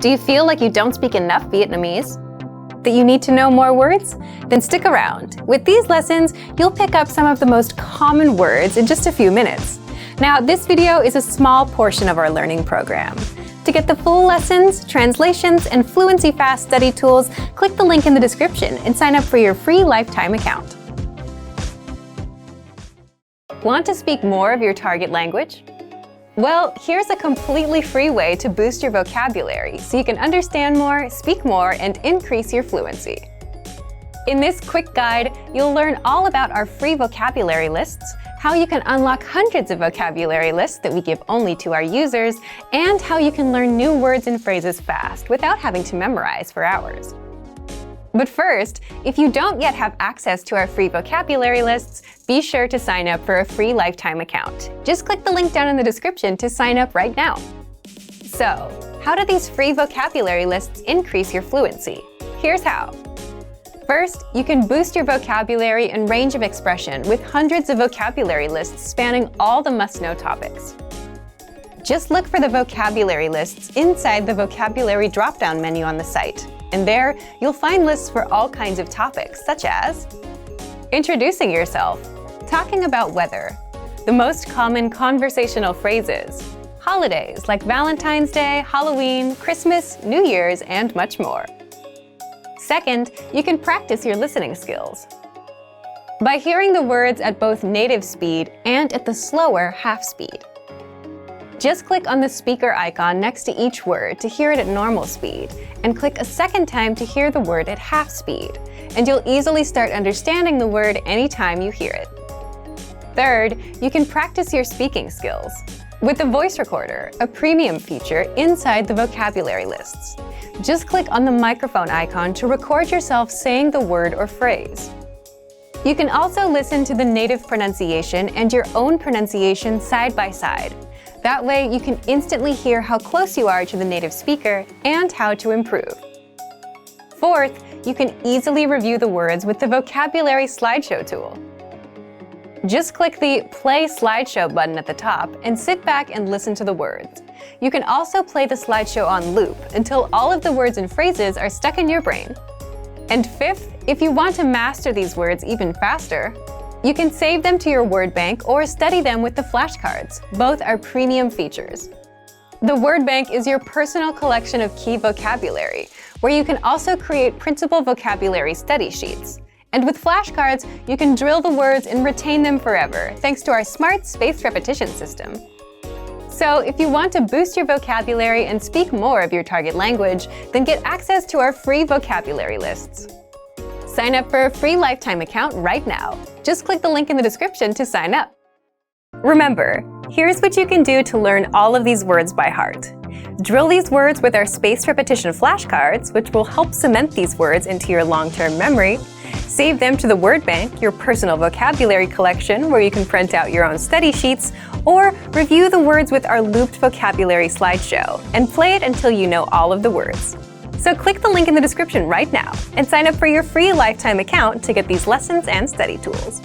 Do you feel like you don't speak enough Vietnamese? That you need to know more words? Then stick around. With these lessons, you'll pick up some of the most common words in just a few minutes. Now, this video is a small portion of our learning program. To get the full lessons, translations, and fluency fast study tools, click the link in the description and sign up for your free lifetime account. Want to speak more of your target language? Well, here's a completely free way to boost your vocabulary so you can understand more, speak more, and increase your fluency. In this quick guide, you'll learn all about our free vocabulary lists, how you can unlock hundreds of vocabulary lists that we give only to our users, and how you can learn new words and phrases fast without having to memorize for hours. But first, if you don't yet have access to our free vocabulary lists, be sure to sign up for a free lifetime account. Just click the link down in the description to sign up right now. So, how do these free vocabulary lists increase your fluency? Here's how. First, you can boost your vocabulary and range of expression with hundreds of vocabulary lists spanning all the must-know topics. Just look for the vocabulary lists inside the vocabulary drop-down menu on the site. And there, you'll find lists for all kinds of topics, such as introducing yourself, talking about weather, the most common conversational phrases, holidays like Valentine's Day, Halloween, Christmas, New Year's, and much more. Second, you can practice your listening skills. By hearing the words at both native speed and at the slower half speed. Just click on the speaker icon next to each word to hear it at normal speed, and click a second time to hear the word at half speed, and you'll easily start understanding the word anytime you hear it. Third, you can practice your speaking skills with the voice recorder, a premium feature inside the vocabulary lists. Just click on the microphone icon to record yourself saying the word or phrase. You can also listen to the native pronunciation and your own pronunciation side by side. That way, you can instantly hear how close you are to the native speaker and how to improve. Fourth, you can easily review the words with the Vocabulary Slideshow tool. Just click the Play Slideshow button at the top and sit back and listen to the words. You can also play the slideshow on loop until all of the words and phrases are stuck in your brain. And fifth, if you want to master these words even faster, you can save them to your word bank or study them with the flashcards. Both are premium features. The word bank is your personal collection of key vocabulary, where you can also create printable vocabulary study sheets. And with flashcards, you can drill the words and retain them forever, thanks to our smart spaced repetition system. So if you want to boost your vocabulary and speak more of your target language, then get access to our free vocabulary lists. Sign up for a free lifetime account right now. Just click the link in the description to sign up. Remember, here's what you can do to learn all of these words by heart. Drill these words with our spaced repetition flashcards, which will help cement these words into your long-term memory. Save them to the word bank, your personal vocabulary collection, where you can print out your own study sheets, or review the words with our looped vocabulary slideshow, and play it until you know all of the words. So click the link in the description right now and sign up for your free lifetime account to get these lessons and study tools.